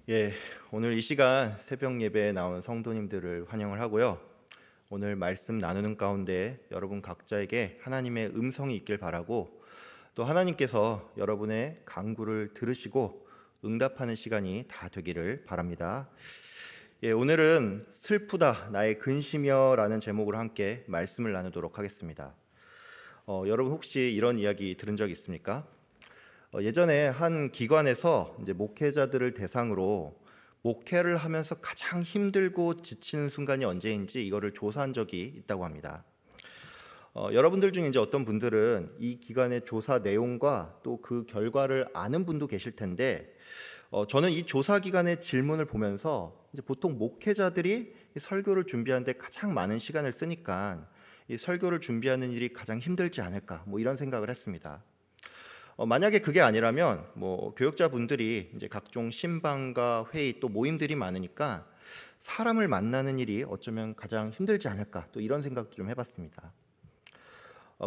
예, 오늘 이 시간 새벽 예배에 나온 성도님들을 환영을 하고요. 오늘 말씀 나누는 가운데 여러분 각자에게 하나님의 음성이 있길 바라고, 또 하나님께서 여러분의 간구를 들으시고 응답하는 시간이 다 되기를 바랍니다. 예, 오늘은 슬프다 나의 근심이여라는 제목으로 함께 말씀을 나누도록 하겠습니다. 여러분 혹시 이런 이야기 들은 적 있습니까? 예전에 한 기관에서 이제 목회자들을 대상으로 목회를 하면서 가장 힘들고 지치는 순간이 언제인지 이거를 조사한 적이 있다고 합니다. 여러분들 중에 이제 어떤 분들은 이 기관의 조사 내용과 또 그 결과를 아는 분도 계실 텐데, 저는 이 조사 기관의 질문을 보면서 이제 보통 목회자들이 이 설교를 준비하는데 가장 많은 시간을 쓰니까 이 설교를 준비하는 일이 가장 힘들지 않을까, 뭐 이런 생각을 했습니다. 만약에 그게 아니라면 뭐 교역자분들이 이제 각종 신방과 회의 또 모임들이 많으니까 사람을 만나는 일이 어쩌면 가장 힘들지 않을까, 또 이런 생각도 좀 해봤습니다.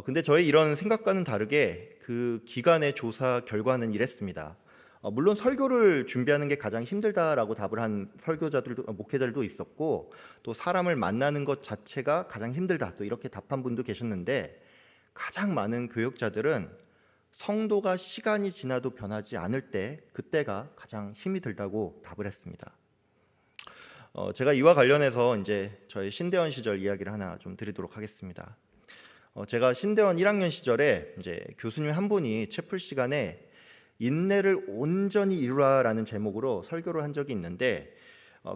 근데 저의 이런 생각과는 다르게 그 기관의 조사 결과는 이랬습니다. 물론 설교를 준비하는 게 가장 힘들다라고 답을 한 설교자들도 목회자들도 있었고, 또 사람을 만나는 것 자체가 가장 힘들다, 또 이렇게 답한 분도 계셨는데, 가장 많은 교역자들은 성도가 시간이 지나도 변하지 않을 때 그때가 가장 힘이 들다고 답을 했습니다. 제가 이와 관련해서 이제 저의 신대원 시절 이야기를 하나 좀 드리도록 하겠습니다. 제가 신대원 1학년 시절에 이제 교수님 한 분이 채플 시간에 인내를 온전히 이루라라는 제목으로 설교를 한 적이 있는데,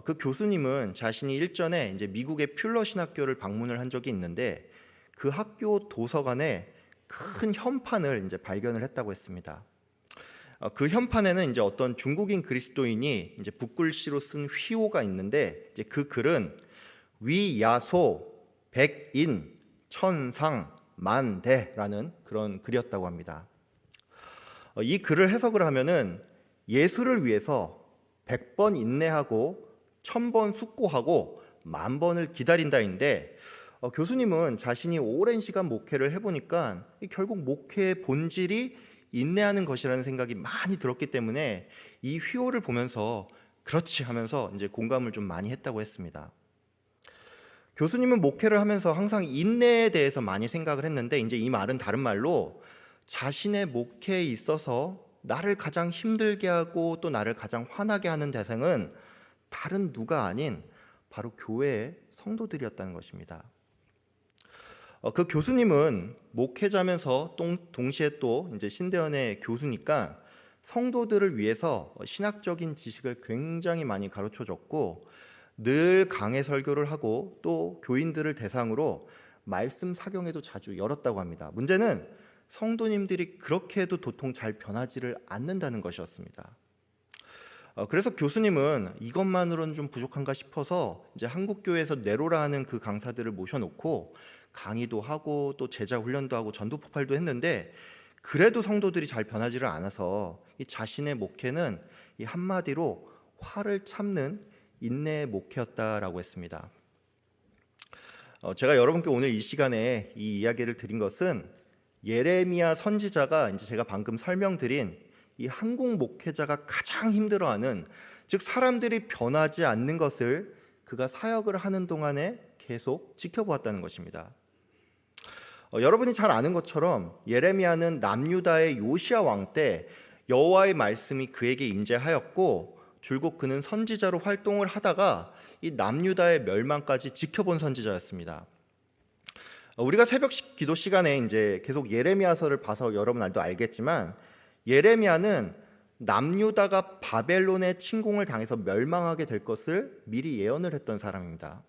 그 교수님은 자신이 일전에 이제 미국의 퓰러 신학교를 방문을 한 적이 있는데, 그 학교 도서관에 큰 현판을 이제 발견을 했다고 했습니다. 그 현판에는 이제 어떤 중국인 그리스도인이 이제 붓글씨로 쓴 휘호가 있는데, 이제 그 글은 위야소 백인 천상 만대라는 그런 글이었다고 합니다. 이 글을 해석을 하면은 예수를 위해서 100번 인내하고 1000번 숙고하고 10,000번을 기다린다인데, 교수님은 자신이 오랜 시간 목회를 해보니까 결국 목회의 본질이 인내하는 것이라는 생각이 많이 들었기 때문에 이 휘호를 보면서 그렇지 하면서 이제 공감을 좀 많이 했다고 했습니다. 교수님은 목회를 하면서 항상 인내에 대해서 많이 생각을 했는데, 이제 이 말은 다른 말로 자신의 목회에 있어서 나를 가장 힘들게 하고 또 나를 가장 화나게 하는 대상은 다른 누가 아닌 바로 교회의 성도들이었다는 것입니다. 그 교수님은 목회자면서 동시에 또 이제 신대원의 교수니까 성도들을 위해서 신학적인 지식을 굉장히 많이 가르쳐 줬고, 늘 강해 설교를 하고 또 교인들을 대상으로 말씀 사경회도 자주 열었다고 합니다. 문제는 성도님들이 그렇게 해도 도통 잘 변하지를 않는다는 것이었습니다. 그래서 교수님은 이것만으로는 좀 부족한가 싶어서 이제 한국교회에서 네로라 하는 그 강사들을 모셔놓고 강의도 하고 또 제자 훈련도 하고 전도 폭발도 했는데, 그래도 성도들이 잘 변하지를 않아서 이 자신의 목회는 이 한마디로 화를 참는 인내의 목회였다라고 했습니다. 제가 여러분께 오늘 이 시간에 이 이야기를 드린 것은 예레미야 선지자가 이제 제가 방금 설명드린 이 한국 목회자가 가장 힘들어하는, 즉 사람들이 변하지 않는 것을 그가 사역을 하는 동안에 계속 지켜보았다는 것입니다. 여러분이 잘 아는 것처럼 예레미야는 남유다의 요시야 왕 때 여호와의 말씀이 그에게 임재하였고, 줄곧 그는 선지자로 활동을 하다가 이 남유다의 멸망까지 지켜본 선지자였습니다. 우리가 새벽 기도 시간에 이제 계속 예레미야서를 봐서 여러분 알겠지만, 예레미야는 남유다가 바벨론의 침공을 당해서 멸망하게 될 것을 미리 예언을 했던 사람입니다.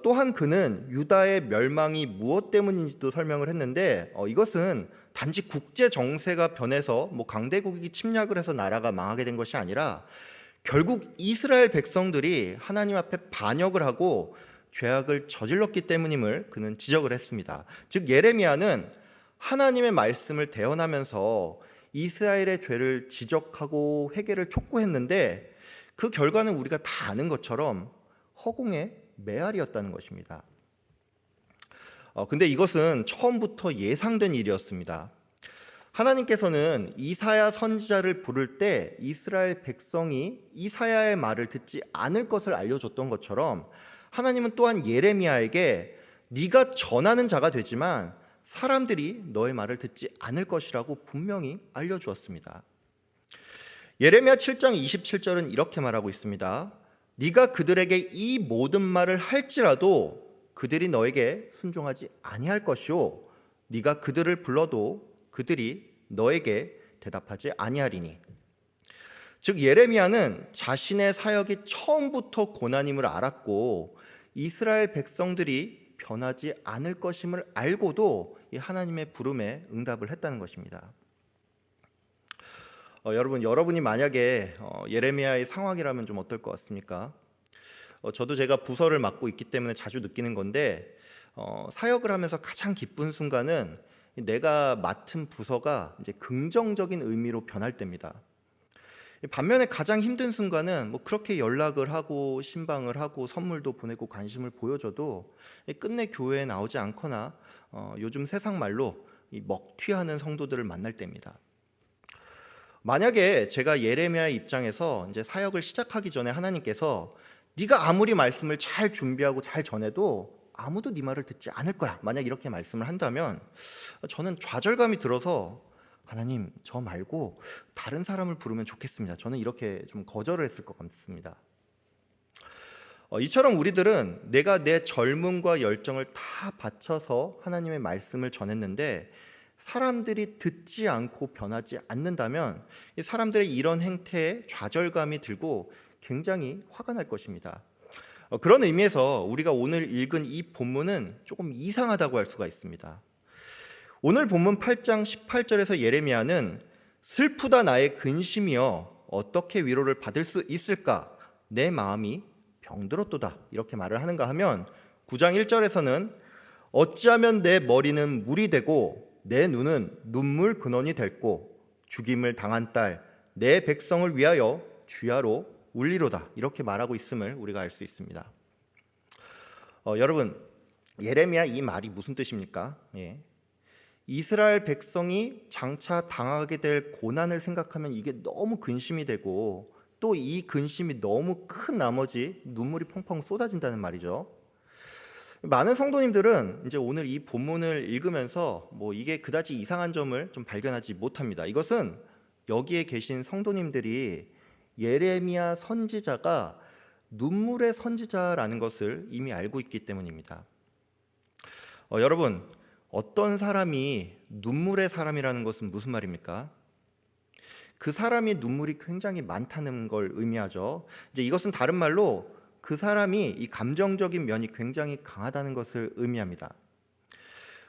또한 그는 유다의 멸망이 무엇 때문인지도 설명을 했는데, 이것은 단지 국제 정세가 변해서 뭐 강대국이 침략을 해서 나라가 망하게 된 것이 아니라 결국 이스라엘 백성들이 하나님 앞에 반역을 하고 죄악을 저질렀기 때문임을 그는 지적을 했습니다. 즉 예레미야는 하나님의 말씀을 대언하면서 이스라엘의 죄를 지적하고 회개를 촉구했는데, 그 결과는 우리가 다 아는 것처럼 허공의 메아리였다는 것입니다. 근데 이것은 처음부터 예상된 일이었습니다. 하나님께서는 이사야 선지자를 부를 때 이스라엘 백성이 이사야의 말을 듣지 않을 것을 알려줬던 것처럼 하나님은 또한 예레미야에게 네가 전하는 자가 되지만 사람들이 너의 말을 듣지 않을 것이라고 분명히 알려주었습니다. 예레미야 7장 27절은 이렇게 말하고 있습니다. 네가 그들에게 이 모든 말을 할지라도 그들이 너에게 순종하지 아니할 것이요 네가 그들을 불러도 그들이 너에게 대답하지 아니하리니. 즉 예레미야는 자신의 사역이 처음부터 고난임을 알았고 이스라엘 백성들이 변하지 않을 것임을 알고도 이 하나님의 부름에 응답을 했다는 것입니다. 여러분이 만약에 예레미야의 상황이라면 좀 어떨 것 같습니까? 저도 제가 부서를 맡고 있기 때문에 자주 느끼는 건데 사역을 하면서 가장 기쁜 순간은 내가 맡은 부서가 이제 긍정적인 의미로 변할 때입니다. 반면에 가장 힘든 순간은 뭐 그렇게 연락을 하고 신방을 하고 선물도 보내고 관심을 보여줘도 끝내 교회에 나오지 않거나 요즘 세상 말로 먹튀하는 성도들을 만날 때입니다. 만약에 제가 예레미야의 입장에서 이제 사역을 시작하기 전에 하나님께서 네가 아무리 말씀을 잘 준비하고 잘 전해도 아무도 네 말을 듣지 않을 거야, 만약 이렇게 말씀을 한다면 저는 좌절감이 들어서 하나님 저 말고 다른 사람을 부르면 좋겠습니다, 저는 이렇게 좀 거절을 했을 것 같습니다. 이처럼 우리들은 내가 내 젊음과 열정을 다 바쳐서 하나님의 말씀을 전했는데 사람들이 듣지 않고 변하지 않는다면 이 사람들의 이런 행태에 좌절감이 들고 굉장히 화가 날 것입니다. 그런 의미에서 우리가 오늘 읽은 이 본문은 조금 이상하다고 할 수가 있습니다. 오늘 본문 8장 18절에서 예레미야는 슬프다 나의 근심이여 어떻게 위로를 받을 수 있을까 내 마음이 병들었도다 이렇게 말을 하는가 하면 9장 1절에서는 어찌하면 내 머리는 물이 되고 내 눈은 눈물 근원이 됐고 죽임을 당한 딸 내 백성을 위하여 주야로 울리로다 이렇게 말하고 있음을 우리가 알 수 있습니다. 여러분 예레미야 이 말이 무슨 뜻입니까? 이스라엘 백성이 장차 당하게 될 고난을 생각하면 이게 너무 근심이 되고 또 이 근심이 너무 큰 나머지 눈물이 펑펑 쏟아진다는 말이죠. 많은 성도님들은 이제 오늘 이 본문을 읽으면서 뭐 이게 그다지 이상한 점을 좀 발견하지 못합니다. 이것은 여기에 계신 성도님들이 예레미야 선지자가 눈물의 선지자라는 것을 이미 알고 있기 때문입니다. 여러분 어떤 사람이 눈물의 사람이라는 것은 무슨 말입니까? 그 사람이 눈물이 굉장히 많다는 걸 의미하죠. 이제 이것은 다른 말로 그 사람이 이 감정적인 면이 굉장히 강하다는 것을 의미합니다.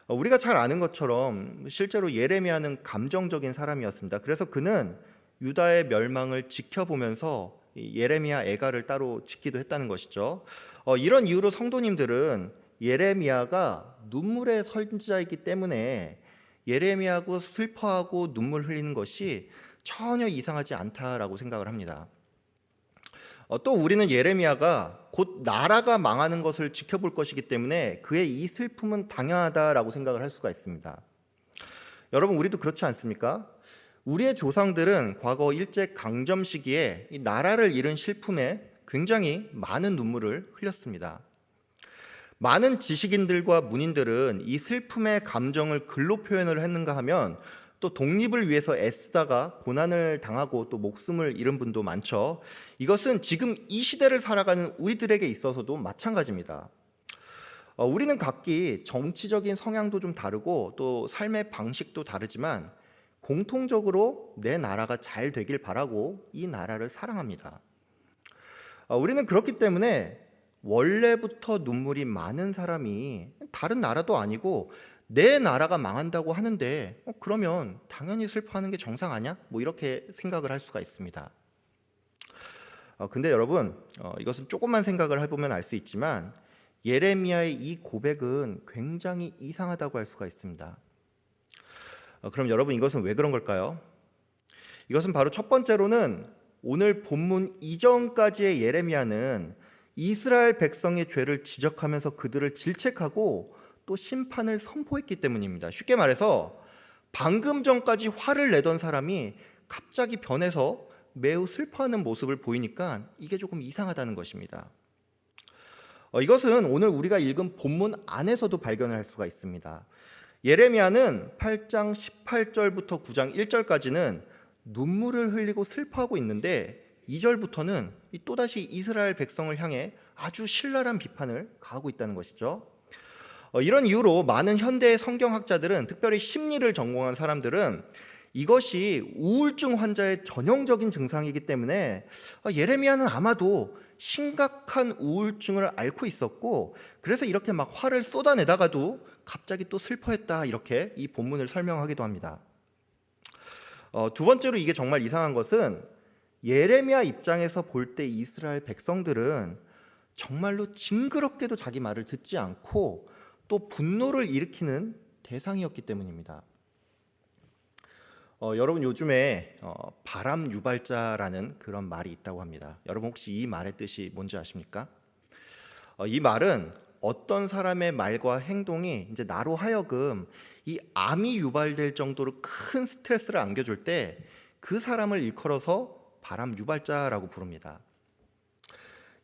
우리가 잘 아는 것처럼 실제로 예레미야는 감정적인 사람이었습니다. 그래서 그는 유다의 멸망을 지켜보면서 예레미야 애가를 따로 짓기도 했다는 것이죠. 이런 이유로 성도님들은 예레미야가 눈물의 선지자이기 때문에 예레미야하고 슬퍼하고 눈물 흘리는 것이 전혀 이상하지 않다라고 생각을 합니다. 또 우리는 예레미야가 곧 나라가 망하는 것을 지켜볼 것이기 때문에 그의 이 슬픔은 당연하다라고 생각을 할 수가 있습니다. 여러분 우리도 그렇지 않습니까? 우리의 조상들은 과거 일제 강점 시기에 이 나라를 잃은 슬픔에 굉장히 많은 눈물을 흘렸습니다. 많은 지식인들과 문인들은 이 슬픔의 감정을 글로 표현을 했는가 하면 또 독립을 위해서 애쓰다가 고난을 당하고 또 목숨을 잃은 분도 많죠. 이것은 지금 이 시대를 살아가는 우리들에게 있어서도 마찬가지입니다. 우리는 각기 정치적인 성향도 좀 다르고 또 삶의 방식도 다르지만 공통적으로 내 나라가 잘 되길 바라고 이 나라를 사랑합니다. 우리는 그렇기 때문에 원래부터 눈물이 많은 사람이 다른 나라도 아니고 내 나라가 망한다고 하는데 그러면 당연히 슬퍼하는 게 정상 아니야? 뭐 이렇게 생각을 할 수가 있습니다. 근데 여러분 이것은 조금만 생각을 해보면 알 수 있지만 예레미야의 이 고백은 굉장히 이상하다고 할 수가 있습니다. 그럼 여러분 이것은 왜 그런 걸까요? 이것은 바로 첫 번째로는 오늘 본문 이전까지의 예레미야는 이스라엘 백성의 죄를 지적하면서 그들을 질책하고 또 심판을 선포했기 때문입니다. 쉽게 말해서 방금 전까지 화를 내던 사람이 갑자기 변해서 매우 슬퍼하는 모습을 보이니까 이게 조금 이상하다는 것입니다. 이것은 오늘 우리가 읽은 본문 안에서도 발견을 할 수가 있습니다. 예레미야는 8장 18절부터 9장 1절까지는 눈물을 흘리고 슬퍼하고 있는데 2절부터는 또다시 이스라엘 백성을 향해 아주 신랄한 비판을 가하고 있다는 것이죠. 이런 이유로 많은 현대의 성경학자들은, 특별히 심리를 전공한 사람들은 이것이 우울증 환자의 전형적인 증상이기 때문에 예레미야는 아마도 심각한 우울증을 앓고 있었고, 그래서 이렇게 막 화를 쏟아내다가도 갑자기 또 슬퍼했다, 이렇게 이 본문을 설명하기도 합니다. 두 번째로 이게 정말 이상한 것은 예레미야 입장에서 볼 때 이스라엘 백성들은 정말로 징그럽게도 자기 말을 듣지 않고 또 분노를 일으키는 대상이었기 때문입니다. 여러분, 요즘에 바람 유발자라는 그런 말이 있다고 합니다. 여러분 혹시 이 말의 뜻이 뭔지 아십니까? 이 말은 어떤 사람의 말과 행동이 이제 나로 하여금 이 암이 유발될 정도로 큰 스트레스를 안겨줄 때 그 사람을 일컬어서 바람 유발자라고 부릅니다.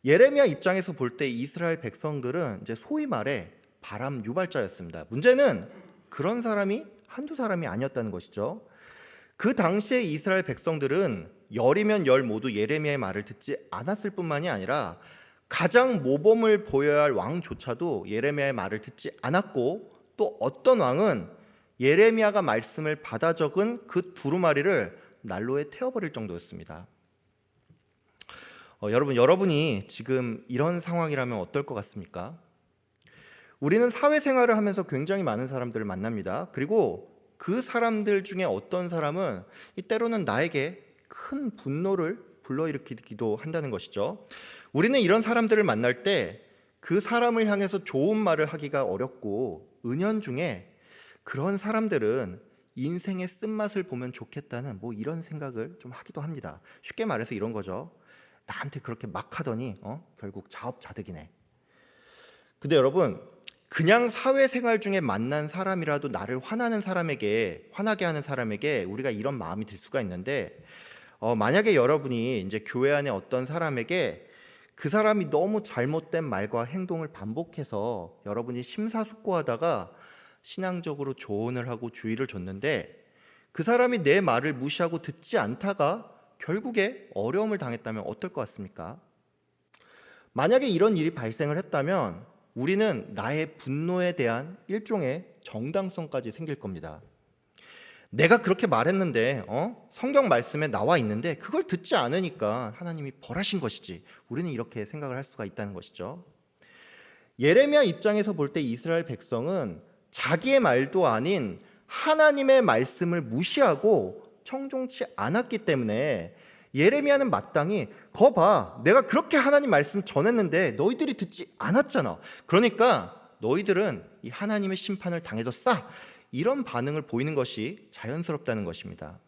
예레미야 입장에서 볼 때 이스라엘 백성들은 이제 소위 말해 바람 유발자였습니다. 문제는 그런 사람이 한두 사람이 아니었다는 것이죠. 그 당시에 이스라엘 백성들은 열이면 열 모두 예레미야의 말을 듣지 않았을 뿐만이 아니라 가장 모범을 보여야 할 왕조차도 예레미야의 말을 듣지 않았고, 또 어떤 왕은 예레미야가 말씀을 받아 적은 그 두루마리를 난로에 태워버릴 정도였습니다. 여러분이 지금 이런 상황이라면 어떨 것 같습니까? 우리는 사회생활을 하면서 굉장히 많은 사람들을 만납니다. 그리고 그 사람들 중에 어떤 사람은 때로는 나에게 큰 분노를 불러일으키기도 한다는 것이죠. 우리는 이런 사람들을 만날 때 그 사람을 향해서 좋은 말을 하기가 어렵고, 은연중에 그런 사람들은 인생의 쓴맛을 보면 좋겠다는 이런 생각을 좀 하기도 합니다. 쉽게 말해서 이런 거죠. 나한테 그렇게 막 하더니 결국 자업자득이네. 근데 여러분, 그냥 사회생활 중에 만난 사람이라도 나를 화나게 하는 사람에게 우리가 이런 마음이 들 수가 있는데, 만약에 여러분이 이제 교회 안에 어떤 사람에게 그 사람이 너무 잘못된 말과 행동을 반복해서 여러분이 심사숙고하다가 신앙적으로 조언을 하고 주의를 줬는데 그 사람이 내 말을 무시하고 듣지 않다가 결국에 어려움을 당했다면 어떨 것 같습니까? 만약에 이런 일이 발생을 했다면 우리는 나의 분노에 대한 일종의 정당성까지 생길 겁니다. 내가 그렇게 말했는데 성경 말씀에 나와 있는데 그걸 듣지 않으니까 하나님이 벌하신 것이지, 우리는 이렇게 생각을 할 수가 있다는 것이죠. 예레미야 입장에서 볼 때 이스라엘 백성은 자기의 말도 아닌 하나님의 말씀을 무시하고 청종치 않았기 때문에 예레미야는 마땅히 거 봐, 내가 그렇게 하나님 말씀 전했는데 너희들이 듣지 않았잖아, 그러니까 너희들은 이 하나님의 심판을 당해도 싸, 이런 반응을 보이는 것이 자연스럽다는 것입니다.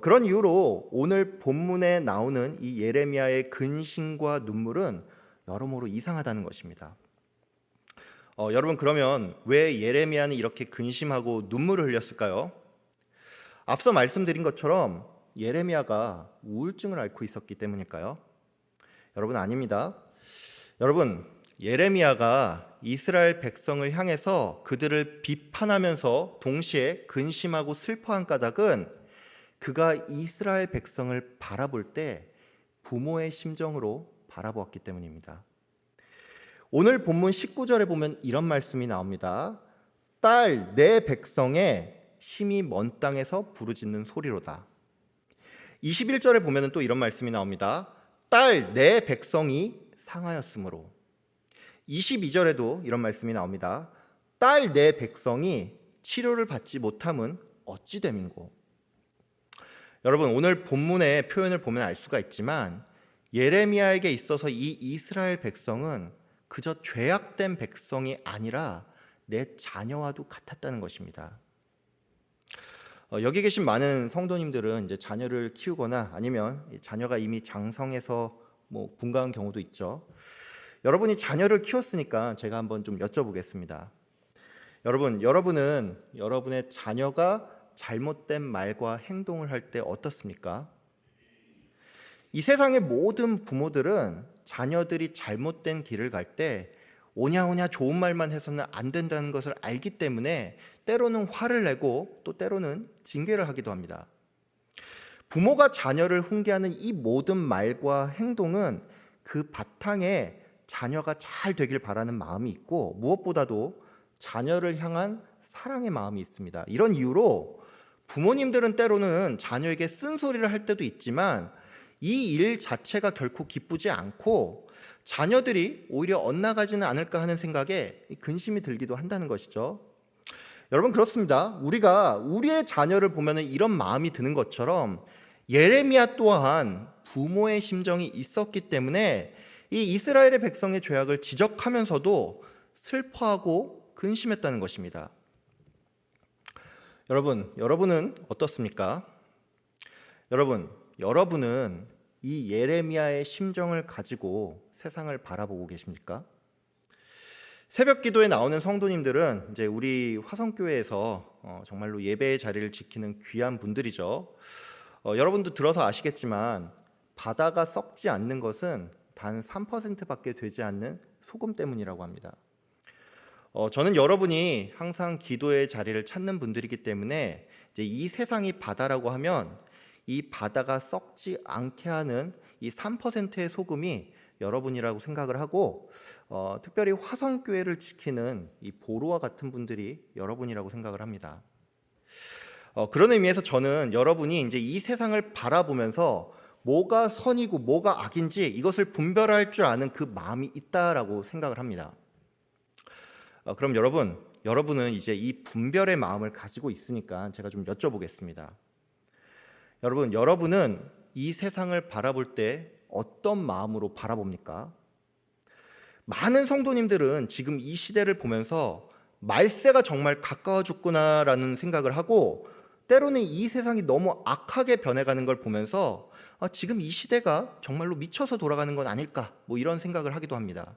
그런 이유로 오늘 본문에 나오는 이 예레미야의 근심과 눈물은 여러모로 이상하다는 것입니다. 여러분, 그러면 왜 예레미야는 이렇게 근심하고 눈물을 흘렸을까요? 앞서 말씀드린 것처럼 예레미야가 우울증을 앓고 있었기 때문일까요? 여러분, 아닙니다. 여러분, 예레미야가 이스라엘 백성을 향해서 그들을 비판하면서 동시에 근심하고 슬퍼한 까닭은 그가 이스라엘 백성을 바라볼 때 부모의 심정으로 바라보았기 때문입니다. 오늘 본문 19절에 보면 이런 말씀이 나옵니다. 딸 내 백성의 심히 먼 땅에서 부르짖는 소리로다. 21절에 보면 또 이런 말씀이 나옵니다. 딸 내 백성이 상하였으므로. 22절에도 이런 말씀이 나옵니다. 딸 내 백성이 치료를 받지 못함은 어찌 됨인고. 여러분, 오늘 본문의 표현을 보면 알 수가 있지만 예레미야에게 있어서 이 이스라엘 백성은 그저 죄악된 백성이 아니라 내 자녀와도 같았다는 것입니다. 여기 계신 많은 성도님들은 이제 자녀를 키우거나 아니면 자녀가 이미 장성해서 분가한 경우도 있죠. 여러분이 자녀를 키웠으니까 제가 한번 좀 여쭤보겠습니다. 여러분은 여러분의 자녀가 잘못된 말과 행동을 할 때 어떻습니까? 이 세상의 모든 부모들은 자녀들이 잘못된 길을 갈 때 오냐오냐 좋은 말만 해서는 안 된다는 것을 알기 때문에 때로는 화를 내고 또 때로는 징계를 하기도 합니다. 부모가 자녀를 훈계하는 이 모든 말과 행동은 그 바탕에 자녀가 잘 되길 바라는 마음이 있고 무엇보다도 자녀를 향한 사랑의 마음이 있습니다. 이런 이유로 부모님들은 때로는 자녀에게 쓴소리를 할 때도 있지만 이 일 자체가 결코 기쁘지 않고 자녀들이 오히려 엇나가지는 않을까 하는 생각에 근심이 들기도 한다는 것이죠. 여러분, 그렇습니다. 우리가 우리의 자녀를 보면 이런 마음이 드는 것처럼 예레미야 또한 부모의 심정이 있었기 때문에 이 이스라엘의 백성의 죄악을 지적하면서도 슬퍼하고 근심했다는 것입니다. 여러분은 어떻습니까? 여러분은 이 예레미야의 심정을 가지고 세상을 바라보고 계십니까? 새벽 기도에 나오는 성도님들은 이제 우리 화성교회에서 정말로 예배의 자리를 지키는 귀한 분들이죠. 여러분도 들어서 아시겠지만 바다가 썩지 않는 것은 단 3%밖에 되지 않는 소금 때문이라고 합니다. 저는 여러분이 항상 기도의 자리를 찾는 분들이기 때문에 이제 이 세상이 바다라고 하면 이 바다가 썩지 않게 하는 이 3%의 소금이 여러분이라고 생각을 하고 특별히 화성교회를 지키는 이 보로와 같은 분들이 여러분이라고 생각을 합니다. 그런 의미에서 저는 여러분이 이제 이 세상을 바라보면서 뭐가 선이고 뭐가 악인지 이것을 분별할 줄 아는 그 마음이 있다라고 생각을 합니다. 그럼 여러분은 이제 이 분별의 마음을 가지고 있으니까 제가 좀 여쭤보겠습니다. 여러분은 이 세상을 바라볼 때 어떤 마음으로 바라봅니까? 많은 성도님들은 지금 이 시대를 보면서 말세가 정말 가까워 죽구나라는 생각을 하고 때로는 이 세상이 너무 악하게 변해가는 걸 보면서 지금 이 시대가 정말로 미쳐서 돌아가는 건 아닐까 이런 생각을 하기도 합니다.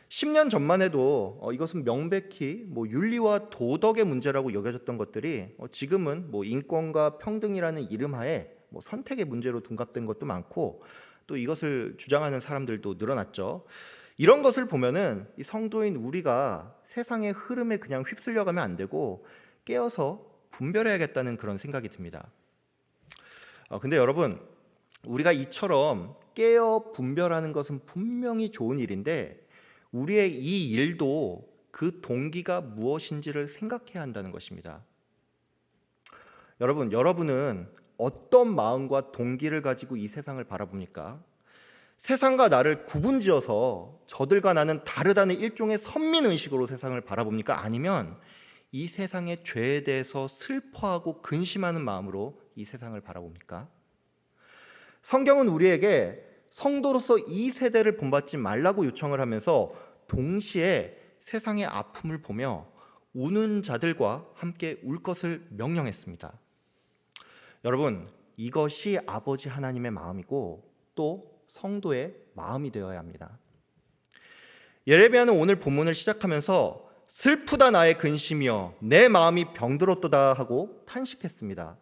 10년 전만 해도 이것은 명백히 윤리와 도덕의 문제라고 여겨졌던 것들이 지금은 인권과 평등이라는 이름하에 선택의 문제로 둔갑된 것도 많고 또 이것을 주장하는 사람들도 늘어났죠. 이런 것을 보면은 이 성도인 우리가 세상의 흐름에 그냥 휩쓸려가면 안 되고 깨어서 분별해야겠다는 그런 생각이 듭니다. 근데 여러분, 우리가 이처럼 깨어 분별하는 것은 분명히 좋은 일인데 우리의 이 일도 그 동기가 무엇인지를 생각해야 한다는 것입니다. 여러분은 어떤 마음과 동기를 가지고 이 세상을 바라봅니까? 세상과 나를 구분지어서 저들과 나는 다르다는 일종의 선민의식으로 세상을 바라봅니까? 아니면 이 세상의 죄에 대해서 슬퍼하고 근심하는 마음으로 이 세상을 바라봅니까? 성경은 우리에게 성도로서 이 세대를 본받지 말라고 요청을 하면서 동시에 세상의 아픔을 보며 우는 자들과 함께 울 것을 명령했습니다. 여러분, 이것이 아버지 하나님의 마음이고 또 성도의 마음이 되어야 합니다. 예레미야는 오늘 본문을 시작하면서 슬프다 나의 근심이여 내 마음이 병들었도다 하고 탄식했습니다.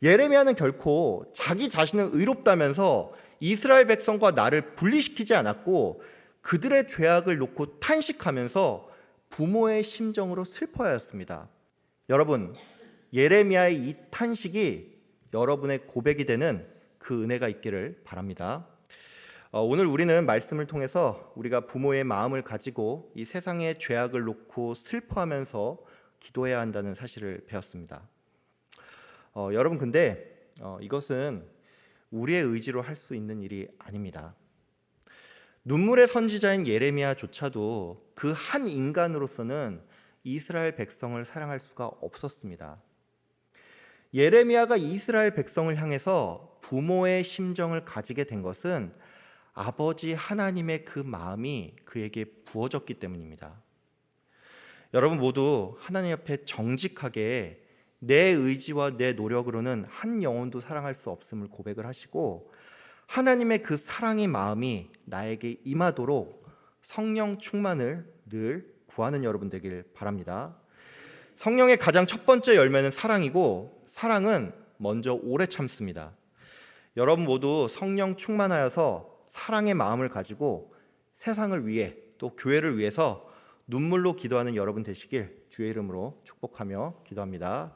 예레미야는 결코 자기 자신은 의롭다면서 이스라엘 백성과 나를 분리시키지 않았고 그들의 죄악을 놓고 탄식하면서 부모의 심정으로 슬퍼하였습니다. 여러분, 예레미야의 이 탄식이 여러분의 고백이 되는 그 은혜가 있기를 바랍니다. 오늘 우리는 말씀을 통해서 우리가 부모의 마음을 가지고 이 세상의 죄악을 놓고 슬퍼하면서 기도해야 한다는 사실을 배웠습니다. 여러분, 근데 이것은 우리의 의지로 할 수 있는 일이 아닙니다. 눈물의 선지자인 예레미야조차도 그 한 인간으로서는 이스라엘 백성을 사랑할 수가 없었습니다. 예레미야가 이스라엘 백성을 향해서 부모의 심정을 가지게 된 것은 아버지 하나님의 그 마음이 그에게 부어졌기 때문입니다. 여러분 모두 하나님 앞에 정직하게 내 의지와 내 노력으로는 한 영혼도 사랑할 수 없음을 고백을 하시고 하나님의 그 사랑의 마음이 나에게 임하도록 성령 충만을 늘 구하는 여러분 되길 바랍니다. 성령의 가장 첫 번째 열매는 사랑이고, 사랑은 먼저 오래 참습니다. 여러분 모두 성령 충만하여서 사랑의 마음을 가지고 세상을 위해 또 교회를 위해서 눈물로 기도하는 여러분 되시길 주의 이름으로 축복하며 기도합니다.